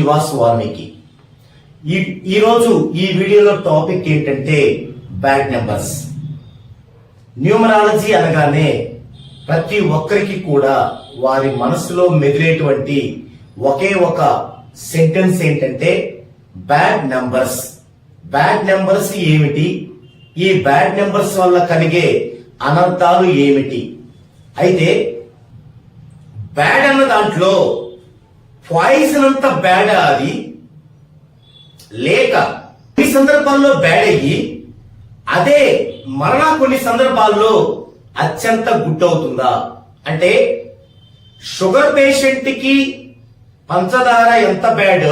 నివాస్ వాల్మీకి. ఈరోజు ఈ వీడియోలో టాపిక్ ఏంటంటే బ్యాడ్ నెంబర్స్. న్యూమరాలజీ అనగానే ప్రతి ఒక్కరికి కూడా వారి మనసులో మెదిలేటువంటి ఒకే ఒక సెంటెన్స్ ఏంటంటే బ్యాడ్ నెంబర్స్. బ్యాడ్ నెంబర్స్ ఏమిటి, ఈ బ్యాడ్ నెంబర్స్ వల్ల కలిగే అనర్థాలు ఏమిటి? అయితే బ్యాడ్ అన్న దాంట్లో పాయిజన్ అంత బ్యాడ్ అది, లేక కొన్ని సందర్భాల్లో బ్యాడ్ అయ్యి అదే మరలా కొన్ని సందర్భాల్లో అత్యంత గుడ్ అవుతుందా? అంటే షుగర్ పేషెంట్ కి పంచదార ఎంత బ్యాడ్,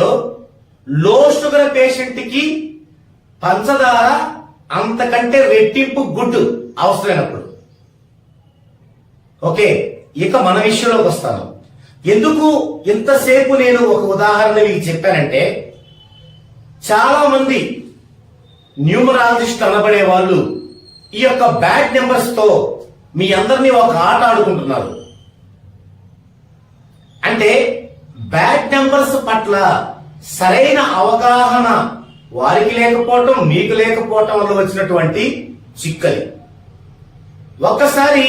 లో షుగర్ పేషెంట్ కి పంచదార అంతకంటే రెట్టింపు గుడ్ అవసరమైనప్పుడు. ఓకే, ఇక మన విషయంలోకి వస్తాను. ఎందుకు ఇంతసేపు నేను ఒక ఉదాహరణ మీకు చెప్పానంటే, చాలా మంది న్యూమరాలజిస్ట్ అనబడే వాళ్ళు ఈ యొక్క బ్యాడ్ నెంబర్స్ తో మీ అందరినీ ఒక ఆట ఆడుకుంటున్నారు. అంటే బ్యాడ్ నెంబర్స్ పట్ల సరైన అవగాహన వారికి లేకపోవటం, మీకు లేకపోవటం వల్ల వచ్చినటువంటి చిక్కలి. ఒక్కసారి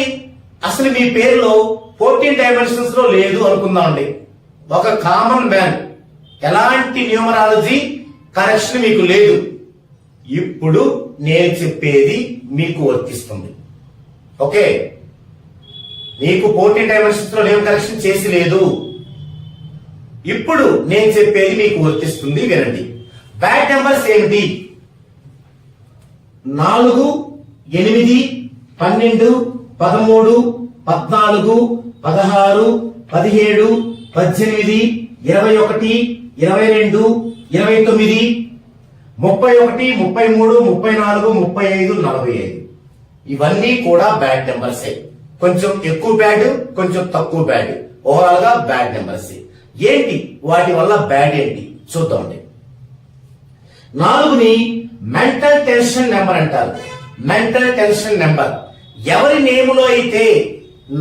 అసలు మీ పేరులో 14 డైమెన్షన్స్ లో లేదు అనుకుందామండి. ఒక కామన్ మ్యాన్, ఎలాంటి న్యూమరాలజీ కరెక్షన్ మీకు లేదు. ఇప్పుడు నేను చెప్పేది మీకు వర్తిస్తుంది. ఓకే, మీకు 14 డైమెన్షన్స్ లో నేమ్ కరెక్షన్ చేసి లేదు. ఇప్పుడు నేను చెప్పేది మీకు వర్తిస్తుంది, వినండి. బ్యాడ్ నెంబర్స్ ఏమిటి? 4, 8, 12, 13, 14, 16, 17, 18, 21, 22, 29, 31, 33, 34, 35, 45 ఇవన్నీ కూడా బ్యాడ్ నెంబర్సే. కొంచెం ఎక్కువ బ్యాడ్, కొంచెం తక్కువ బ్యాడ్, ఓవరాల్ గా బ్యాడ్ నెంబర్సే. ఏంటి వాటి వల్ల బ్యాడ్ ఏంటి చూద్దామండి. 4ని మెంటల్ టెన్షన్ నెంబర్ అంటారు. మెంటల్ టెన్షన్ నెంబర్ ఎవరి నేములో అయితే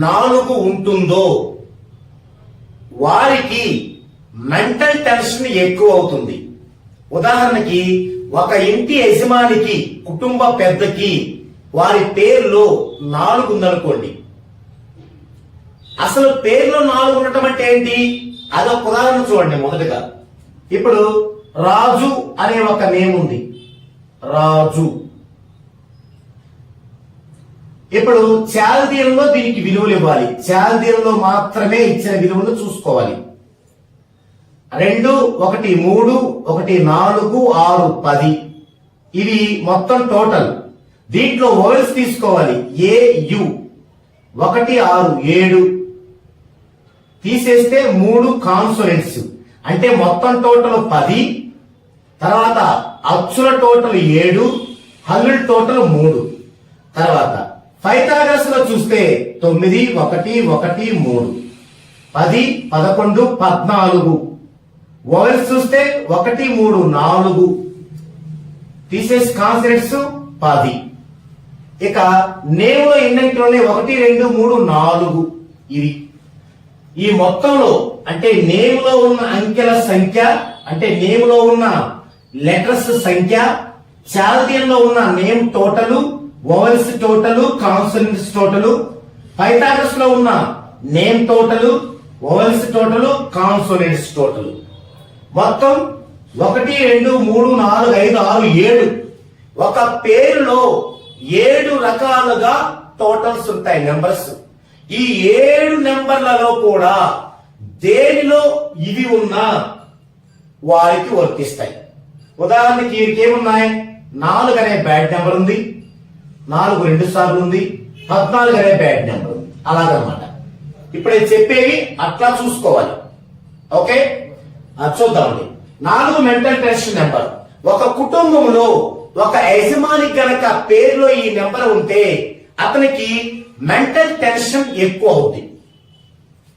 4 ఉంటుందో వారికి మెంటల్ టెన్షన్ ఎక్కువ అవుతుంది. ఉదాహరణకి ఒక ఇంటి యజమానికి, కుటుంబ పెద్దకి వారి పేరులో 4 ఉందనుకోండి. అసలు పేరులో 4 ఉండటం అంటే ఏంటి? అదొక ఉదాహరణ చూడండి. మొదటగా ఇప్పుడు రాజు అనే ఒక నేమ్ ఉంది, రాజు. ఇప్పుడు చాల్దీయంలో దీనికి విలువలు ఇవ్వాలి. చాల్దీయంలో మాత్రమే ఇచ్చిన విలువలు చూసుకోవాలి. 2, 1, 3, 1, 4, 6, 10 ఇవి మొత్తం టోటల్. దీంట్లో వోవెల్స్ తీసుకోవాలి. ఏ యు 1, 6, 7 తీసేస్తే 3 కాన్సోనెంట్స్, అంటే మొత్తం టోటల్ 10. తర్వాత అచ్చుల టోటల్ 7, హల్లుల టోటల్ 3. తర్వాత పైథాగరస్ లో చూస్తే 9, 1, 1, 3 10, 11, 14. వోవెల్స్ చూస్తే 1, 3, 4 తీసేసి కాన్సనెంట్స్ 10. ఇక నేమ్ లో ఎన్నింటిలోనే 1, 2, 3, 4 ఇవి. ఈ మొత్తంలో అంటే నేమ్ లో ఉన్న అంకెల సంఖ్య, అంటే నేమ్ లో ఉన్న లెటర్స్ సంఖ్య, చాల్దీయంలో ఉన్న name total, vowels total, consonants total, Pythagoras లో ఉన్న name total, vowels total, consonants total మొత్తం 1, 2, 3, 4, 5, 6, 7. ఒక పేరులో 7 రకాలుగా టోటల్స్ ఉంటాయి, నెంబర్స్. ఈ 7 నెంబర్లలో కూడా దేనిలో ఇవి ఉన్నా వారికి వర్తిస్తాయి. ఉదాహరణకి వీరికి ఏమున్నాయి? 4 అనే బ్యాడ్ నెంబర్ ఉంది, 4 2 సార్లు ఉంది, 14 అనే బ్యాడ్ నెంబర్ ఉంది. అలాగనమాట. ఇప్పుడు నేను చెప్పేవి అట్లా చూసుకోవాలి. ఓకే, చూద్దామండి. 4 మెంటల్ టెన్షన్ నెంబర్. ఒక కుటుంబంలో ఒక యజమాని గనక పేరులో ఈ నెంబర్ ఉంటే అతనికి మెంటల్ టెన్షన్ ఎక్కువ అవుతుంది.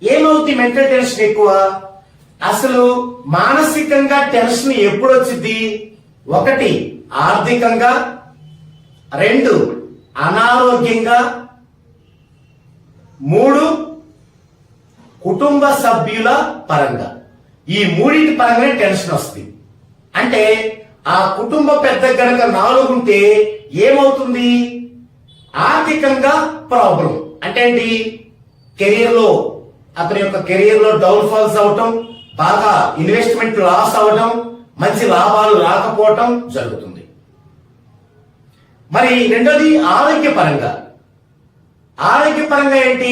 ఏమవుతుంది మెంటల్ టెన్షన్ ఎక్కువ? అసలు మానసికంగా టెన్షన్ ఎప్పుడు వచ్చింది? 1 ఆర్థికంగా, 2 అనారోగ్యంగా, 3 కుటుంబ సభ్యుల పరంగా. ఈ మూడింటి పరంగానే టెన్షన్ వస్తుంది. అంటే ఆ కుటుంబ పెద్ద గనక 4 ఉంటే ఏమవుతుంది? ఆర్థికంగా ప్రాబ్లం. అంటే ఏంటి? కెరీర్ లో అతని యొక్క కెరీర్ లో డౌన్ ఫాల్స్ అవటం, బాగా ఇన్వెస్ట్మెంట్ లాస్ అవటం, మంచి లాభాలు రాకపోవటం జరుగుతుంది. మరి రెండోది ఆరోగ్యపరంగా. ఆరోగ్యపరంగా ఏంటి?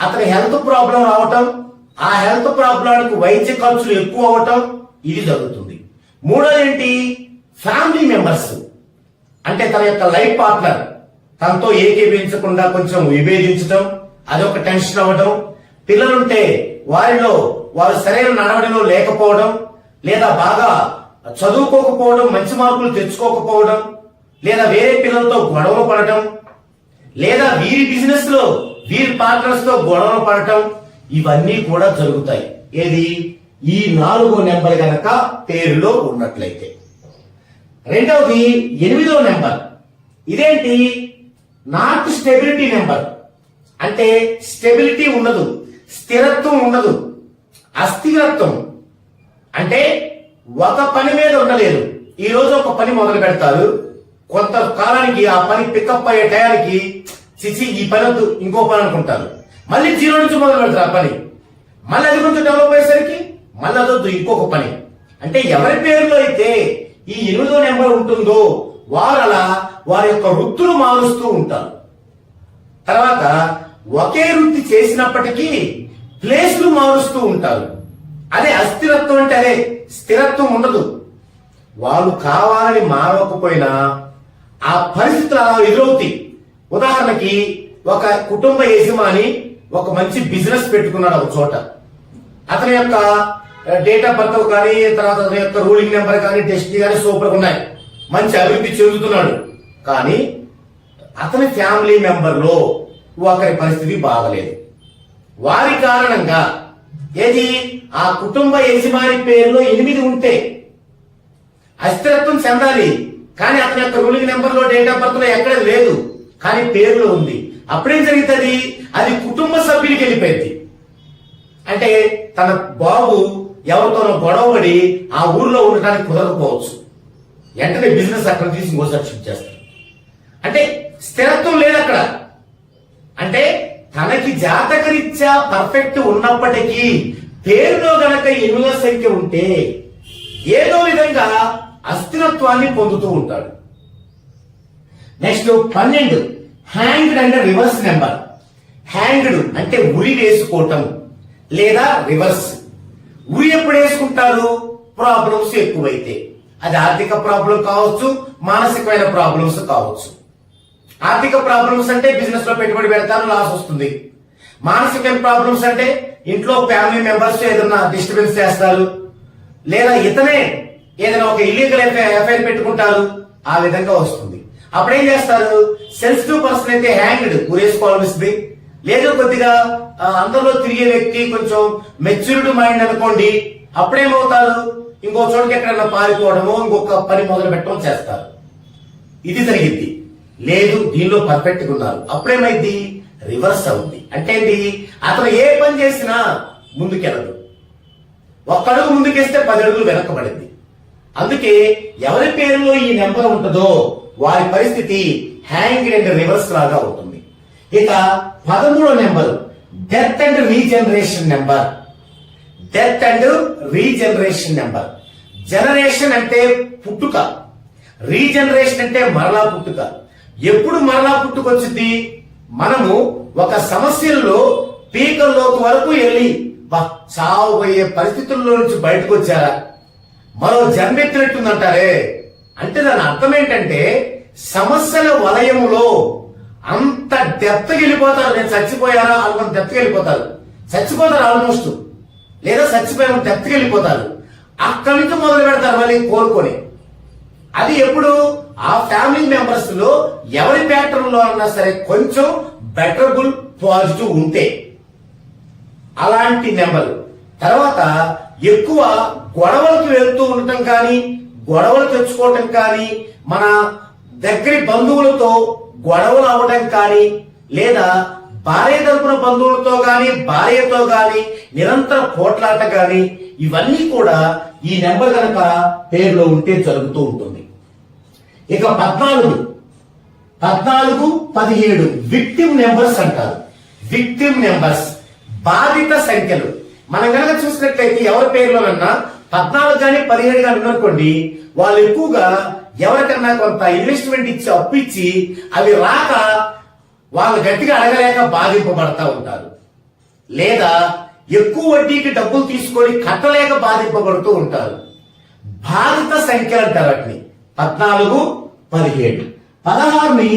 అతని హెల్త్ ప్రాబ్లం రావటం, ఆ హెల్త్ ప్రాబ్లానికి వైద్య ఖర్చులు ఎక్కువ అవటం, ఇది జరుగుతుంది. మూడోది ఏంటి? ఫ్యామిలీ మెంబర్స్, అంటే తన యొక్క లైఫ్ పార్ట్నర్ తనతో ఏకీభవించకుండా కొంచెం విభేదించడం, అదొక టెన్షన్ అవ్వడం. పిల్లలుంటే వారు సరైన నడవడిలో లేకపోవడం, లేదా బాగా చదువుకోకపోవడం, మంచి మార్కులు తెచ్చుకోకపోవడం, లేదా వేరే పిల్లలతో గొడవలు పడటం, లేదా వీరి బిజినెస్ లో వీరి పార్ట్నర్స్ తో గొడవలు పడటం, ఇవన్నీ కూడా జరుగుతాయి. ఏది? ఈ 4వ నెంబర్ గనక పేరులో ఉన్నట్లయితే. రెండవది 8వ నెంబర్. ఇదేంటి? Not stability number. అంటే స్టెబిలిటీ ఉండదు, స్థిరత్వం ఉండదు, అస్థిరత్వం. అంటే ఒక పని మీద ఉండలేరు. ఈ రోజు ఒక పని మొదలు పెడతారు, కొంత కాలానికి ఆ పని పికప్ అయ్యే టయానికి చిచి ఈ పని వద్దు ఇంకో పని అనుకుంటారు, మళ్ళీ 0 నుంచి మొదలు పెడతారు ఆ పని, మళ్ళీ అది కొంచెం డెవలప్ అయ్యేసరికి మళ్ళీ అదొద్దు ఇంకొక పని. అంటే ఎవరి పేరులో అయితే ఈ 8వ నెంబర్ ఉంటుందో వారి యొక్క వృత్తులు మారుస్తూ ఉంటారు. తర్వాత ఒకే వృత్తి చేసినప్పటికీ ప్లేస్లు మారుస్తూ ఉంటారు. అదే అస్థిరత్వం. అంటే అదే స్థిరత్వం ఉండదు. వాళ్ళు కావాలని మారవకపోయినా ఆ పరిస్థితులు అలా ఎదురవుతాయి. ఉదాహరణకి ఒక కుటుంబ యజమాని ఒక మంచి బిజినెస్ పెట్టుకున్నాడు ఒక చోట. అతని యొక్క డేట్ ఆఫ్ బర్త్ కానీ, తర్వాత అతని యొక్క రూలింగ్ నెంబర్ కానీ, డెస్టినీ కానీ సూపర్ ఉన్నాయి, మంచి అభివృద్ధి చెందుతున్నాడు. కానీ అతని ఫ్యామిలీ మెంబర్ లో ఒకరి పరిస్థితి బాగలేదు. వారి కారణంగా ఏది? ఆ కుటుంబ యజమాని పేరులో 8 ఉంటే అస్థిరత్వం చెందాలి, కానీ అతని యొక్క రూలింగ్ నెంబర్ లో డేట్ ఆఫ్ బర్త్ లో ఎక్కడ లేదు, కానీ పేరులో ఉంది. అప్పుడేం జరుగుతుంది? అది కుటుంబ సభ్యులకి వెళ్ళిపోయింది. అంటే తన బాబు ఎవరితోనో గొడవపడి ఆ ఊర్లో ఉండటానికి కుదరకపోవచ్చు, వెంటనే బిజినెస్ అక్కడ తీసి ఇంకోసారి షిఫ్ట్ చేస్తారు. అంటే స్థిరత్వం లేదు అక్కడ. అంటే తనకి జాతకరీత్యా పర్ఫెక్ట్ ఉన్నప్పటికీ పేరులో గనక 8వ సంఖ్య ఉంటే ఏదో విధంగా అస్థిరత్వాన్ని పొందుతూ ఉంటాడు. Next 12 hanged and reverse number. Hanged అంటే ఉరి వేసుకోవటం లేదా రివర్స్. ఉరి ఎప్పుడు వేసుకుంటారు? ప్రాబ్లమ్స్ ఎక్కువైతే. అది ఆర్థిక ప్రాబ్లం కావచ్చు, మానసికమైన ప్రాబ్లమ్స్ కావచ్చు. ఆర్థిక ప్రాబ్లమ్స్ అంటే బిజినెస్ లో పెట్టుబడి పెడతారు, లాస్ వస్తుంది. మానసికమైన ప్రాబ్లమ్స్ అంటే ఇంట్లో ఫ్యామిలీ మెంబర్స్ ఏదైనా డిస్టర్బెన్స్ చేస్తారు, లేదా ఇతనే ఏదైనా ఒక ఇల్లీగల్ ఎఫ్ఐఆర్ పెట్టుకుంటారు, ఆ విధంగా వస్తుంది. అప్పుడేం చేస్తారు? సెన్సిటివ్ పర్సన్ అయితే హ్యాంగ్డ్ ఉరేసుకోవాలనిస్తుంది. లేదు కొద్దిగా అందరిలో తిరిగే వ్యక్తి కొంచెం మెచ్యూరిటీ మైండ్ అనుకోండి, అప్పుడేమవుతారు? ఇంకో చోటుకి ఎక్కడన్నా పారిపోవడము, ఇంకొక పని మొదలు పెట్టడం చేస్తారు. ఇది జరిగింది. లేదు దీనిలో పర్ఫెక్ట్ గా ఉన్నారు, అప్పుడేమైంది? రివర్స్ అవుద్ది. అంటే ఏంటి? అతను ఏ పని చేసినా ముందుకెళ్ళదు, ఒక్క అడుగు ముందుకేస్తే 10 అడుగులు వెనకబడింది. అందుకే ఎవరి పేరులో ఈ నెంబర్ ఉంటుందో వారి పరిస్థితి హ్యాంగ్ అండ్ రివర్స్ లాగా ఉంటుంది. ఇక 13వ number death and regeneration number. Death and regeneration number. Generation అంటే పుట్టుక, రీజనరేషన్ అంటే మరలా పుట్టుక. ఎప్పుడు మరలా పుట్టుకొచ్చింది? మనము ఒక సమస్యల్లో పీకల్లోకి వరకు వెళ్ళి చావబోయే పరిస్థితుల్లో నుంచి బయటకు వచ్చారా, మరో జన్మెత్తినట్టుందంటారే. అంటే దాని అర్థం ఏంటంటే సమస్యల వలయములో అంత డెప్త్కి వెళ్ళిపోతారు. నేను చచ్చిపోయారా అనుకుని డెప్త్కి వెళ్ళిపోతారు, చచ్చిపోతారు ఆల్మోస్ట్, లేదా చచ్చిపోయారు డెప్త్కి వెళ్ళిపోతారు. అక్కడి నుంచి మొదలు పెడతారు మళ్ళీ కోరుకొని. అది ఎప్పుడు? ఆ ఫ్యామిలీ మెంబర్స్ లో ఎవరి ప్యాటర్న్ లో అన్నా సరే కొంచెం బెటరబుల్ పాజిటివ్ ఉంటే అలాంటి నెంబర్. తర్వాత ఎక్కువ గొడవలకు వెళ్తూ ఉండటం కానీ, గొడవలు తెచ్చుకోవటం కానీ, మన దగ్గరి బంధువులతో గొడవలు అవ్వడం కానీ, లేదా భార్య తరపున బంధువులతో కానీ గాని భార్యతో గాని నిరంతర పోట్లాట గాని ఇవన్నీ కూడా ఈ నెంబర్ కనుక పేరులో ఉంటే జరుగుతూ ఉంటుంది. ఇక 14, 17 విక్టిమ్ నెంబర్స్ అంటారు. విక్టిమ్ నెంబర్స్ బాధిత సంఖ్యలు. మనం కనుక చూసినట్లయితే ఎవరి పేరులోనన్నా 14 కానీ 17 కానీ ఉన్ననుకోండి, వాళ్ళు ఎక్కువగా ఎవరికన్నా కొంత ఇన్వెస్ట్మెంట్ ఇచ్చి అప్పు ఇచ్చి అవి రాక వాళ్ళు గట్టిగా అడగలేక బాధింపబడతా ఉంటారు, లేదా ఎక్కువ వడ్డీకి డబ్బులు తీసుకొని కట్టలేక బాధింపబడుతూ ఉంటారు. బాధిత సంఖ్యలు అంటారు వాటిని. 14, 17. 16ని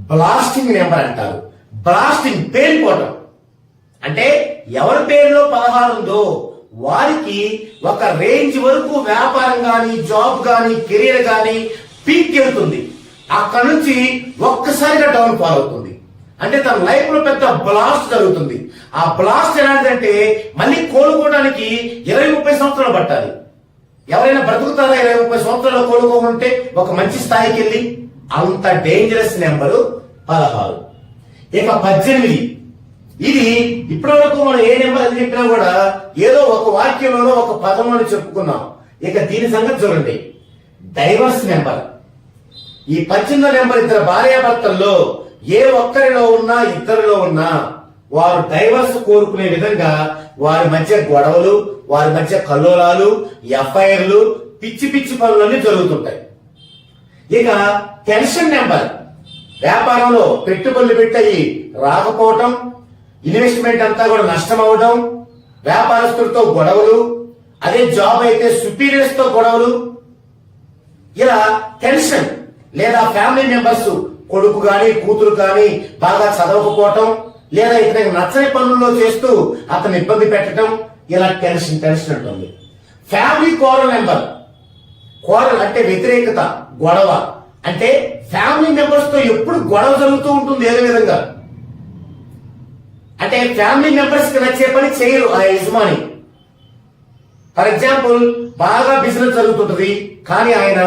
బ్లాస్టింగ్ నెంబర్ అంటారు. బ్లాస్టింగ్ పేలిపోవటం అంటే ఎవరి పేరులో 16 ఉందో వారికి ఒక రేంజ్ వరకు వ్యాపారం గాని జాబ్ గాని కెరీర్ గాని పీక్ వెళ్తుంది. అక్కడ నుంచి ఒక్కసారిగా డౌన్ ఫాల్ అవుతుంది. అంటే తన లైఫ్ లో పెద్ద బ్లాస్ట్ జరుగుతుంది. ఆ బ్లాస్ట్ ఎలాంటిదంటే మళ్ళీ కోలుకోవడానికి 20-30 సంవత్సరాలు పట్టాలి. ఎవరైనా బ్రతుకుతారా 20-30 సంవత్సరాలు కోలుకోకుంటే ఒక మంచి స్థాయికి వెళ్ళి? అంత డేంజరస్ నెంబరు 16. ఇక 18. ఇది ఇప్పటి వరకు మనం ఏ నెంబర్ అని చెప్పినా కూడా ఏదో ఒక వాక్యంలోనో ఒక పదంలోనో చెప్పుకున్నాం. ఇక దీని సంగతి చూడండి, డైవర్స్ నెంబర్. ఈ 18 నెంబర్ ఇద్దరు భార్యాభర్తల్లో ఏ ఒక్కరిలో ఉన్నా ఇద్దరిలో ఉన్నా వారు డైవర్స్ కోరుకునే విధంగా వారి మధ్య గొడవలు, వారి మధ్య కల్లోలాలు, ఎఫ్ఐఆర్లు, పిచ్చి పిచ్చి పనులన్నీ జరుగుతుంటాయి. ఇక టెన్షన్ నెంబర్. వ్యాపారంలో పెట్టుబడులు పెట్టయి రాకపోవటం, ఇన్వెస్ట్మెంట్ అంతా కూడా నష్టం అవడం, వ్యాపారస్తులతో గొడవలు, అదే జాబ్ అయితే సుపీరియర్స్ తో గొడవలు. ఇలా టెన్షన్. లేదా ఫ్యామిలీ మెంబర్స్ కొడుకు గాని కూతురు కానీ బాగా చదవకపోవటం, లేదా ఇతనికి నచ్చని పనుల్లో చేస్తూ అతను ఇబ్బంది పెట్టడం, ఇలా టెన్షన్ ఉంటుంది. Family quarrel number. క్వారల్ అంటే వ్యతిరేకత, గొడవ. అంటే ఫ్యామిలీ మెంబర్స్ తో ఎప్పుడు గొడవ జరుగుతూ ఉంటుంది. ఏదో విధంగా అంటే ఫ్యామిలీ మెంబర్స్ కి నచ్చే పని చేయరు ఆ యజమాని. ఫర్ ఎగ్జాంపుల్, బాగా బిజినెస్ జరుగుతుంటది కానీ ఆయన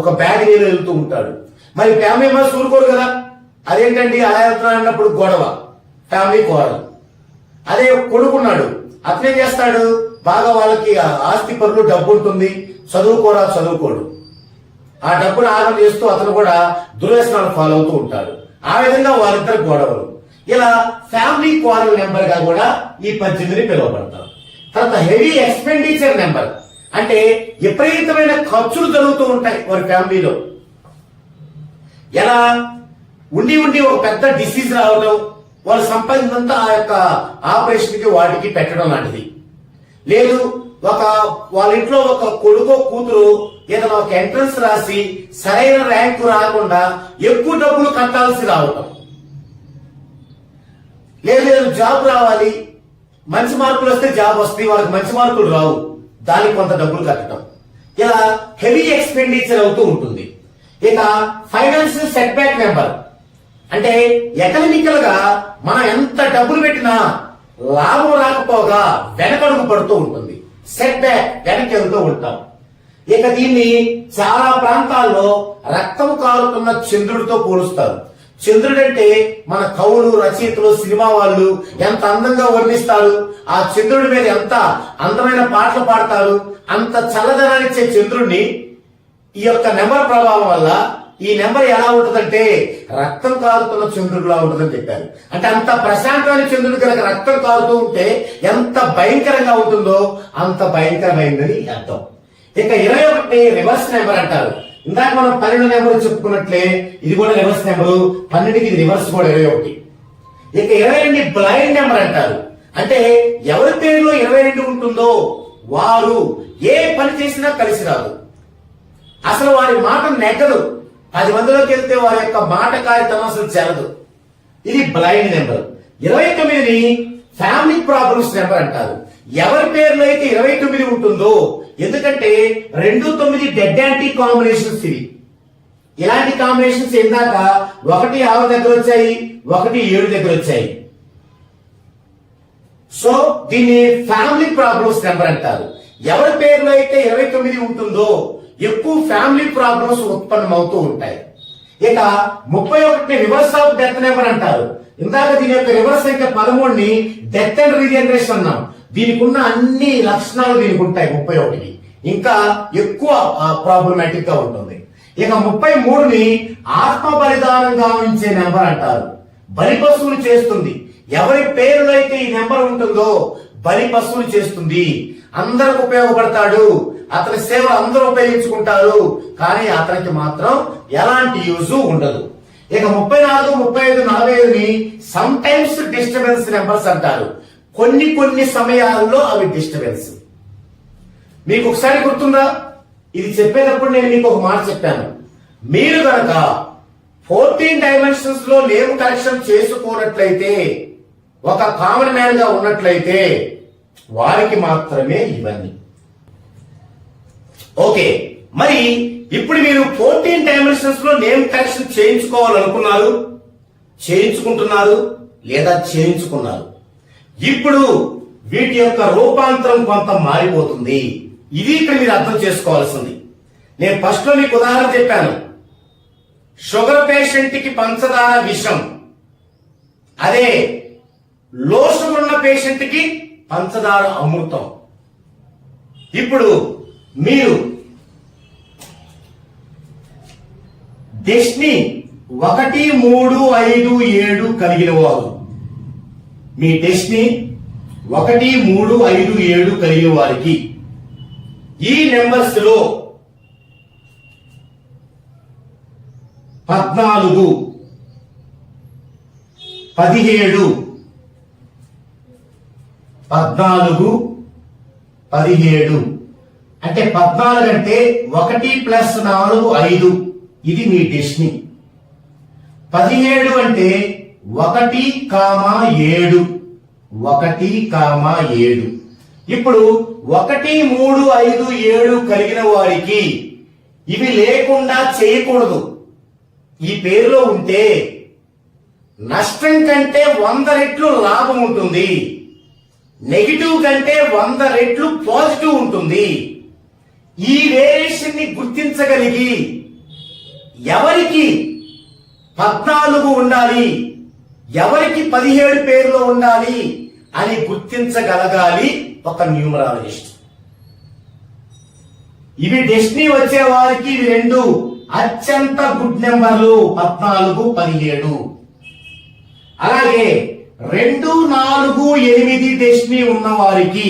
ఒక బ్యాడ్ వేలో వెళ్తూ ఉంటాడు. మరి ఫ్యామిలీ మెంబర్స్ ఊరుకోరు కదా. అదేంటండి అలా వెళ్తున్నా అన్నప్పుడు గొడవ, ఫ్యామిలీ క్వారల్. అదే కొడుకున్నాడు, అతనేం చేస్తాడు, బాగా వాళ్ళకి ఆస్తి పనులు డబ్బు ఉంటుంది, చదువుకోడు. ఆ డబ్బును ఆగం చేస్తూ అతను కూడా దుర్వ్యసనాలు ఫాలో అవుతూ ఉంటాడు. ఆ విధంగా వాళ్ళిద్దరు గొడవలు. ఇలా ఫ్యామిలీ క్వారల్ నెంబర్ గా కూడా ఈ 18 పిలువబడతారు. తర్వాత హెవీ ఎక్స్పెండిచర్ నెంబర్. అంటే విపరీతమైన ఖర్చులు జరుగుతూ ఉంటాయి వారి ఫ్యామిలీలో. ఎలా ఉండి ఒక పెద్ద డిసీజ్ రావడం, వాళ్ళు సంపాదించినంతా ఆ యొక్క ఆపరేషన్ కి వాటికి పెట్టడం లాంటిది. లేదు వాళ్ళ ఇంట్లో ఒక కొడుకో కూతురు ఏదైనా ఒక ఎంట్రన్స్ రాసి సరైన ర్యాంకు రాకుండా ఎక్కువ డబ్బులు కట్టాల్సి రావటం. లేదు జాబ్ రావాలి, మంచి మార్కులు వస్తే జాబ్ వస్తాయి, వాళ్ళకి మంచి మార్కులు రావు, దానికి కొంత డబ్బులు కట్టడం. ఇలా హెవీ ఎక్స్పెండిచర్ అవుతూ ఉంటుంది. ఇక ఫైనాన్షియల్ సెట్ బ్యాక్ నెంబర్. అంటే ఎకనామికల్ గా మనం ఎంత డబ్బులు పెట్టినా లాభం రాకపోగా వెనకడుగు పడుతూ ఉంటుంది. సెట్ బ్యాక్, వెనక్కి వెళ్తూ ఉంటాం. ఇక దీన్ని చాలా ప్రాంతాల్లో రక్తం కారుతున్న చంద్రుడితో పోలుస్తారు. చంద్రుడు అంటే మన కవులు, రచయితలు, సినిమా వాళ్ళు ఎంత అందంగా వర్ణిస్తారు. ఆ చంద్రుడి మీద ఎంత అందమైన పాటలు పాడతారు. అంత చల్లదనాన్నిచ్చే చంద్రుడిని ఈ యొక్క నెంబర్ ప్రభావం వల్ల ఈ నెంబర్ ఎలా ఉంటుందంటే రక్తం కారుతున్న చంద్రుడిలా ఉంటుందని చెప్పారు. అంటే అంత ప్రశాంతమైన చంద్రుడు కనుక రక్తం కారుతూ ఉంటే ఎంత భయంకరంగా ఉంటుందో అంత భయంకరమైందని అర్థం. ఇక 21 రివర్స్ నెంబర్ అంటారు. ఇందాక మనం 12 నెంబర్ చెప్పుకున్నట్లే ఇది కూడా రివర్స్ నెంబరు. 12కి ఇది రివర్స్ కూడా 21. ఇక 22 బ్లైండ్ నెంబర్ అంటారు. అంటే ఎవరి పేరులో 22 ఉంటుందో వారు ఏ పని చేసినా కలిసి రాదు. అసలు వారి మాట నెగ్గదు. 10 మందిలోకి వెళ్తే వారి యొక్క మాట కార్యక్రమం అసలు చెరదు. ఇది బ్లైండ్ నెంబర్. 29ని ఫ్యామిలీ ప్రాబ్లమ్స్ నెంబర్ అంటారు. ఎవరి పేరులో అయితే 29 ఉంటుందో, ఎందుకంటే 2, 9 డెడ్ యాంటీ కాంబినేషన్స్ ఇవి. ఇలాంటి కాంబినేషన్స్ ఇందాక 1 6 దగ్గర వచ్చాయి, 1 7 దగ్గర వచ్చాయి. సో దీన్ని ఫ్యామిలీ ప్రాబ్లమ్స్ నెంబర్ అంటారు. ఎవరి పేరులో అయితే 29 ఉంటుందో ఎక్కువ ఫ్యామిలీ ప్రాబ్లమ్స్ ఉత్పన్నం అవుతూ ఉంటాయి. ఇక 31 రివర్స్ ఆఫ్ డెత్ నెంబర్ అంటారు. ఇందాక దీని యొక్క రివర్స్ సంఖ్య 13ని డెత్ అండ్ రీజనరేషన్ అన్నాం. దీనికి ఉన్న అన్ని లక్షణాలు దీనికి ఉంటాయి 31కి, ఇంకా ఎక్కువ ప్రాబ్లమాటిక్ గా ఉంటుంది. ఇక 33ని ఆత్మ బలిదానం గావించే నెంబర్ అంటారు. బలి పశువులు చేస్తుంది. ఎవరి పేరులో అయితే ఈ నెంబర్ ఉంటుందో బలి పశువులు చేస్తుంది. అందరికి ఉపయోగపడతాడు, అతని సేవ అందరూ ఉపయోగించుకుంటారు, కానీ అతనికి మాత్రం ఎలాంటి యూజ్ ఉండదు. ఇక 34, 35, 45ని సమ్ టైమ్స్ డిస్టర్బెన్స్ నెంబర్స్ అంటారు. కొన్ని సమయాల్లో అవి డిస్టర్బెన్స్. మీకు ఒకసారి గుర్తుందా, ఇది చెప్పేటప్పుడు నేను మీకు ఒక మాట చెప్పాను. మీరు గనక 14 డైమెన్షన్స్ లో నేమ్ కరెక్షన్ చేసుకోనట్లయితే, ఒక కామన్ మ్యాన్ గా ఉన్నట్లయితే వారికి మాత్రమే ఇవన్నీ. ఓకే, మరి ఇప్పుడు మీరు 14 డైమెన్షన్స్ లో నేమ్ కరెక్షన్ చేయించుకోవాలనుకున్నారు, చేయించుకుంటున్నారు లేదా చేయించుకున్నారు. ఇప్పుడు వీటి యొక్క రూపాంతరం కొంత మారిపోతుంది. ఇది ఇక్కడ మీరు అర్థం చేసుకోవాల్సింది. నేను ఫస్ట్ లో మీకు ఉదాహరణ చెప్పాను. షుగర్ పేషెంట్ కి పంచదార విషం, అదే లో షుగర్ ఉన్న పేషెంట్ కి పంచదార అమృతం. ఇప్పుడు మీరు డెస్టినీ 1, 3, 5, 7 కలిగిన వారు, మీ డెస్టినీ 1, 3, 5, 7 కలిగిన వారికి ఈ నెంబర్స్ లో 14, 17, 14, 17 అంటే 14 అంటే 1 + 4 5, ఇది మీ డెస్టినీ. 17 అంటే 1, 7, 1, 7. ఇప్పుడు 1, 3, 5, 7 కలిగిన వారికి ఇవి లేకుండా చేయకూడదు. ఈ పేరులో ఉంటే నష్టం కంటే 100 రెట్లు లాభం ఉంటుంది, నెగిటివ్ కంటే 100 రెట్లు పాజిటివ్ ఉంటుంది. ఈ వేరియేషన్ ని గుర్తించగలిగి ఎవరికి 14 ఉండాలి, ఎవరికి 17 పేరులో ఉండాలి అని గుర్తించగలగాలి ఒక న్యూమరాలజిస్ట్. ఇవి డెస్టినీ వచ్చే వారికి ఇవి రెండు అత్యంత గుడ్ నెంబర్లు, 14, 17. అలాగే 2, 4, 8 డెస్టినీ ఉన్న వారికి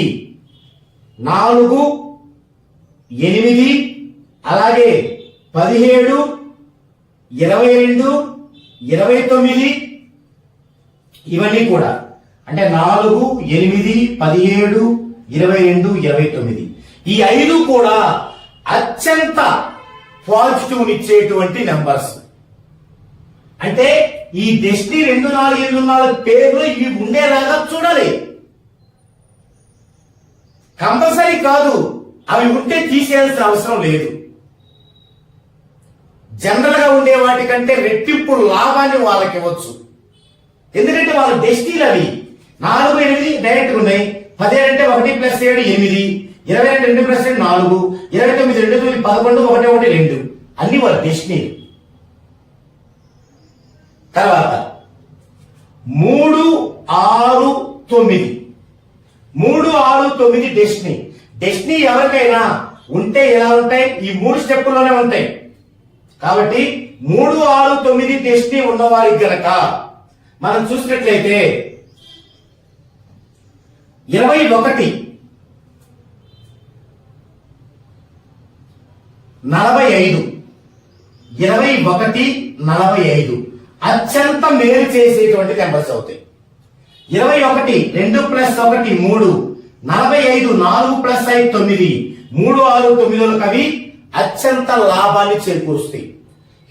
4, 8, అలాగే 17, 22, 29 ఇవన్నీ కూడా అంటే 4, 8, 17, 22, 29 ఈ 5 కూడా అత్యంత పాజిటివ్ ఇచ్చేటువంటి నెంబర్స్. అంటే ఈ డెస్టినీ 2, 4, 8, 4 పేర్లు ఇవి ఉండేలాగా చూడాలి. కంపల్సరీ కాదు, అవి ఉంటే తీసేయాల్సిన అవసరం లేదు. జనరల్ గా ఉండే వాటికంటే రెట్టింపు లాభాన్ని వాళ్ళకి ఇవ్వచ్చు. ఎందుకంటే వాళ్ళ డెస్టినీలు అవి 4, 8 డైరెక్ట్ ఉన్నాయి. 17 అంటే 1 + 7 8, 22 2 + 7 4, 29 2 9 11 1 1 2 అన్ని వాళ్ళ డెస్టినీ. తర్వాత 3, 6, 9 3, 6, 9 డెస్టినీ. డెస్టినీ ఎవరికైనా ఉంటే ఎలా ఉంటాయి? ఈ 3 స్టెప్పుల్లోనే ఉంటాయి. కాబట్టి 3, 6, 9 డెస్టినీ ఉన్నవారికి గనక మనం చూసినట్లయితే 21, 45, 21, 45 అత్యంత మేలు చేసేటువంటి నెంబర్స్ అవుతాయి. 21 2 + 1 3, 45 4 + 5 9, 3, 6, 9 అవి అత్యంత లాభాన్ని చేకూరుస్తాయి.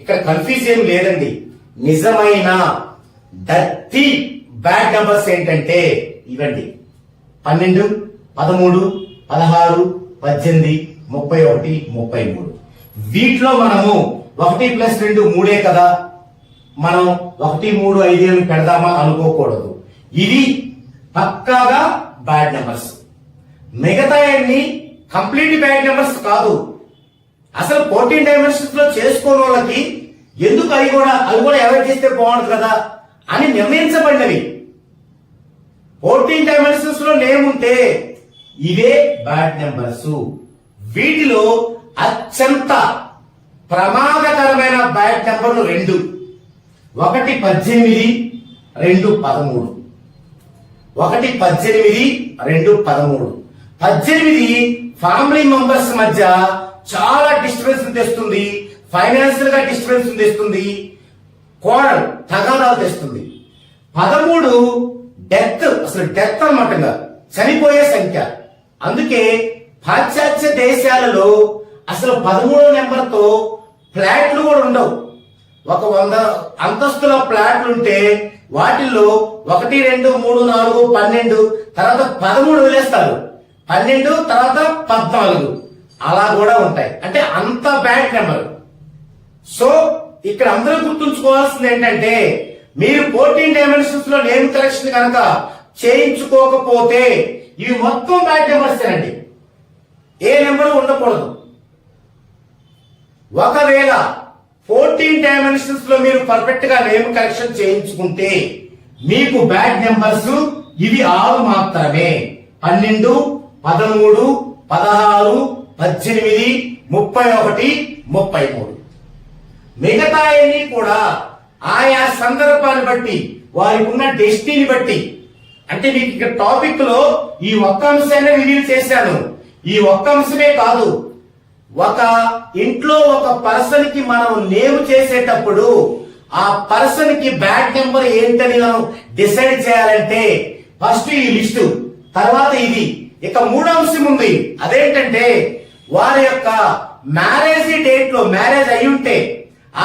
ఇక్కడ కన్ఫ్యూజ్ ఏం లేదండి. నిజమైన డర్టీ బ్యాడ్ నెంబర్స్ ఏంటంటే ఇవండి: 12, 13, 16, 18, 31, 33. వీటిలో మనము 1 + 2 3 కదా, మనం 1, 3, 5 పెడదామా అనుకోకూడదు. ఇది పక్కాగా బ్యాడ్ నెంబర్స్. మిగతా అన్ని కంప్లీట్ బ్యాడ్ నెంబర్స్ కాదు. అసలు 14 డైమెన్షన్స్ లో చేసుకోని వాళ్ళకి ఎందుకు అవి కూడా అవాయిడ్ చేస్తే బాగుంటుంది కదా అని నిర్ణయించబడినవి. 14 డైమెన్షన్స్ లో నేమ్ ఉంటే ఇవే బ్యాడ్ నెంబర్స్. వీటిలో అత్యంత ప్రమాదకరమైన బ్యాడ్ నెంబర్లు రెండు. ఒకటి 18, 2 13. 1 18, 2 13. 18 ఫ్యామిలీ మెంబర్స్ మధ్య చాలా డిస్టర్బెన్స్ తెస్తుంది, ఫైనాన్షియల్ గా డిస్టర్బెన్స్ తెస్తుంది, కోడలు తగాదాలు తెస్తుంది. 13 డెత్, అసలు డెత్ అన్నమాట, చనిపోయే సంఖ్య. అందుకే పాశ్చాత్య దేశాలలో అసలు 13 నెంబర్తో ఫ్లాట్లు కూడా ఉండవు. ఒక 100 అంతస్తుల ఫ్లాట్లు ఉంటే వాటిల్లో 1 2 3 4 12 తర్వాత 13 వదిలేస్తారు, 12 తర్వాత 14 అలా కూడా ఉంటాయి. అంటే అంత బ్యాడ్ నెంబర్. సో ఇక్కడ అందరూ గుర్తుంచుకోవాల్సింది ఏంటంటే, మీరు 14 డైమెన్షన్స్ లో నేమ్ కలెక్షన్ కనుక చేయించుకోకపోతే ఇవి మొత్తం బ్యాడ్ నెంబర్స్ అండి. ఏ నెంబర్ ఉండకూడదు. ఒకవేళ 14 డైమెన్షన్స్ లో మీరు పర్ఫెక్ట్ గా నేమ్ కరెక్షన్ చేయించుకుంటే మీకు బ్యాడ్ నెంబర్స్ ఇవి 6 మాత్రమే. 12, 13, 16, 18, 31, 33. మిగతా అన్ని కూడా ఆయా సందర్భాన్ని బట్టి, వారికి ఉన్న డెస్టినీ బట్టి. అంటే మీకు ఇక్కడ టాపిక్ లో ఈ ఒక్క అంశాన్ని రివీల్ చేశాను. ఈ ఒక్క అంశమే కాదు, ఒక ఇంట్లో ఒక పర్సన్ కి మనం నేమ్ చేసేటప్పుడు ఆ పర్సన్ కి బ్యాడ్ నెంబర్ ఏంటని మనం డిసైడ్ చేయాలంటే ఫస్ట్ ఈ లిస్టు, తర్వాత ఇది. ఇక 3వ అంశం ఉంది. అదేంటంటే వారి యొక్క మ్యారేజ్ డేట్ లో, మ్యారేజ్ అయి ఉంటే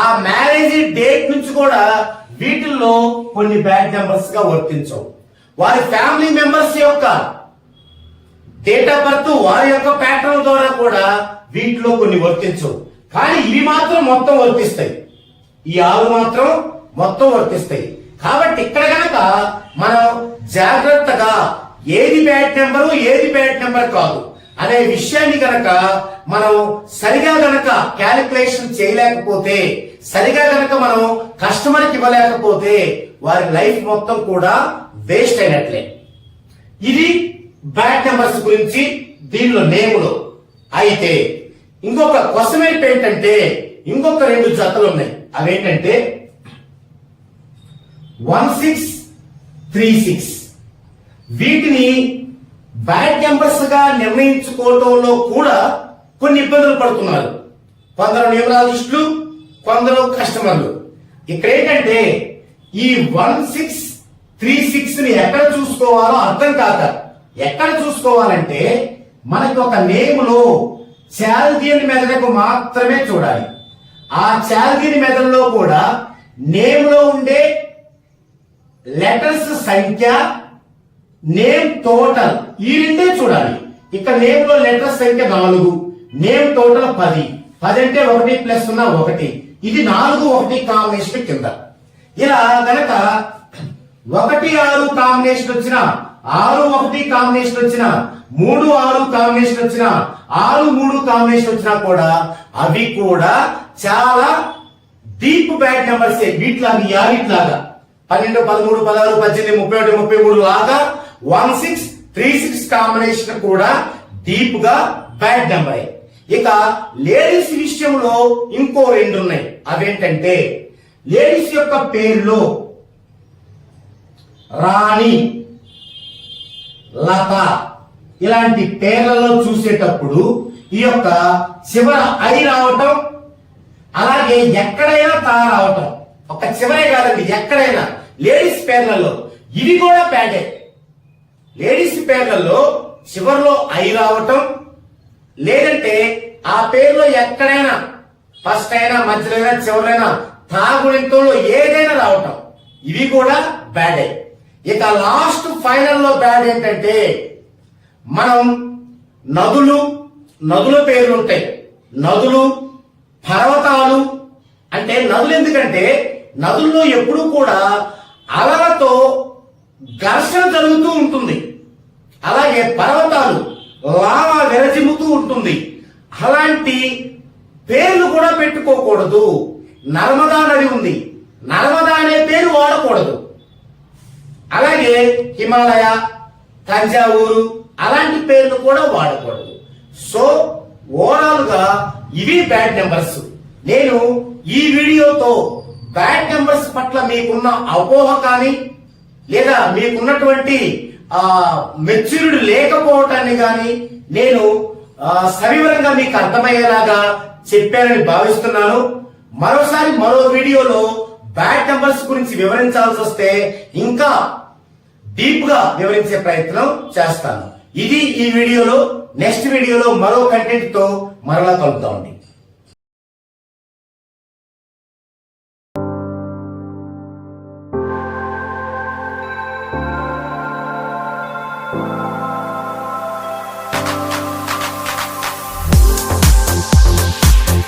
ఆ మ్యారేజ్ డేట్ నుంచి కూడా వీటిల్లో కొన్ని బ్యాడ్ నెంబర్స్ గా వర్తించవు. వారి ఫ్యామిలీ మెంబర్స్ యొక్క డేట్ ఆఫ్ బర్త్, వారి యొక్క ప్యాటర్న్ ద్వారా కూడా వీటిలో కొన్ని వర్తించవు. కానీ ఇవి మాత్రం మొత్తం వర్తిస్తాయి. ఈ 6 మాత్రం మొత్తం వర్తిస్తాయి. కాబట్టి ఇక్కడ కనుక మనం జాగ్రత్తగా ఏది బ్యాడ్ నెంబరు, ఏది బ్యాడ్ నెంబర్ కాదు అనే విషయాన్ని గనక మనం సరిగా గనక క్యాలిక్యులేషన్ చేయలేకపోతే, సరిగా గనక మనం కస్టమర్ కి ఇవ్వలేకపోతే వారి లైఫ్ మొత్తం కూడా వేస్ట్ అయినట్లే. ఇది బ్యాడ్ నెంబర్స్ గురించి దీనిలో నేములో. అయితే ఇంకొక క్వశ్చన్ ఏంటంటే, ఇంకొక 2 జతలు ఉన్నాయి. అవేంటంటే 1636. వీటిని బ్యాడ్ నెంబర్స్ గా నిర్ణయించుకోవడంలో కూడా కొన్ని ఇబ్బందులు పడుతున్నారు. కొందరు న్యూమరాలజిస్టులు, కొందరు కస్టమర్లు. ఇక్కడ ఏంటంటే ఈ 1636 ని ఎక్కడ చూసుకోవాలో అర్థం కాక, ఎక్కడ చూసుకోవాలంటే మనకి ఒక నేమ్ లో చాల్దియన్ మెథడ్కు మాత్రమే చూడాలి. ఆ చాల్దియన్ మెథడ్ లో కూడా నేమ్ లో ఉండే లెటర్స్ సంఖ్య, నేమ్ టోటల్, ఈ రెండే చూడాలి. ఇక్కడ నేమ్ లో లెటర్స్ సంఖ్య 4, నేమ్ టోటల్ 10. 10 అంటే 1 ప్లస్ 1. ఇది 4, 1 కాంబినేషన్ కింద. ఇలా గనక 1 6 కాంబినేషన్ వచ్చిన, 6 1 కాంబినేషన్ వచ్చిన, 3 6 కాంబినేషన్ వచ్చిన, 6 3 కాంబినేషన్ వచ్చినా కూడా అవి కూడా చాలా డీప్ బ్యాడ్ నెంబర్స్. వీటిలాగా యారిట్లాగా 12 13 16 18 31 33 లాగా 1636 కాంబినేషన్ కూడా డీప్ గా బ్యాడ్ నెంబర్. ఇక లేడీస్ విషయంలో ఇంకో 2 ఉన్నాయి. అవేంటంటే లేడీస్ యొక్క పేర్లో రాణి, లత ఇలాంటి పేర్లలో చూసేటప్పుడు ఈ యొక్క చివర ఐ రావటం, అలాగే ఎక్కడైనా తా రావటం, ఒక చివరే కాదండి ఎక్కడైనా లేడీస్ పేర్లలో ఇవి కూడా బ్యాడే. లేడీస్ పేర్లలో చివరిలో ఐ రావటం, లేదంటే ఆ పేరులో ఎక్కడైనా ఫస్ట్ అయినా, మధ్యలో అయినా, చివరైనా తాగుడింతంలో ఏదైనా రావటం, ఇవి కూడా బ్యాడే. ఇక లాస్ట్ ఫైనల్ లో బ్యాడ్ ఏంటంటే మనం నదుల పేర్లు ఉంటాయి. నదులు, పర్వతాలు. అంటే నదులు ఎందుకంటే నదుల్లో ఎప్పుడూ కూడా అలలతో ఘర్షణ జరుగుతూ ఉంటుంది. అలాగే పర్వతాలు లావా విరజిమ్ముతూ ఉంటుంది. అలాంటి పేర్లు కూడా పెట్టుకోకూడదు. నర్మదా నది ఉంది, నర్మదా అనే పేరు వాడకూడదు. అలాగే హిమాలయ, తంజావూరు అలాంటి పేర్లు కూడా వాడకూడదు. సో ఓవరాల్ గా ఇవి బ్యాడ్ నెంబర్స్. నేను ఈ వీడియోతో బ్యాడ్ నెంబర్స్ పట్ల మీకున్న అపోహ కానీ లేదా మీకున్నటువంటి మెచ్యూరిటీ లేకపోవటాన్ని కానీ నేను సవివరంగా మీకు అర్థమయ్యేలాగా చెప్పానని భావిస్తున్నాను. మరోసారి మరో వీడియోలో బ్యాడ్ నెంబర్స్ గురించి వివరించాల్సి వస్తే ఇంకా డీప్ గా వివరించే ప్రయత్నం చేస్తాను. ఇది ఈ వీడియోలో. నెక్స్ట్ వీడియోలో మరో కంటెంట్ తో మరలా కలుద్దామండి.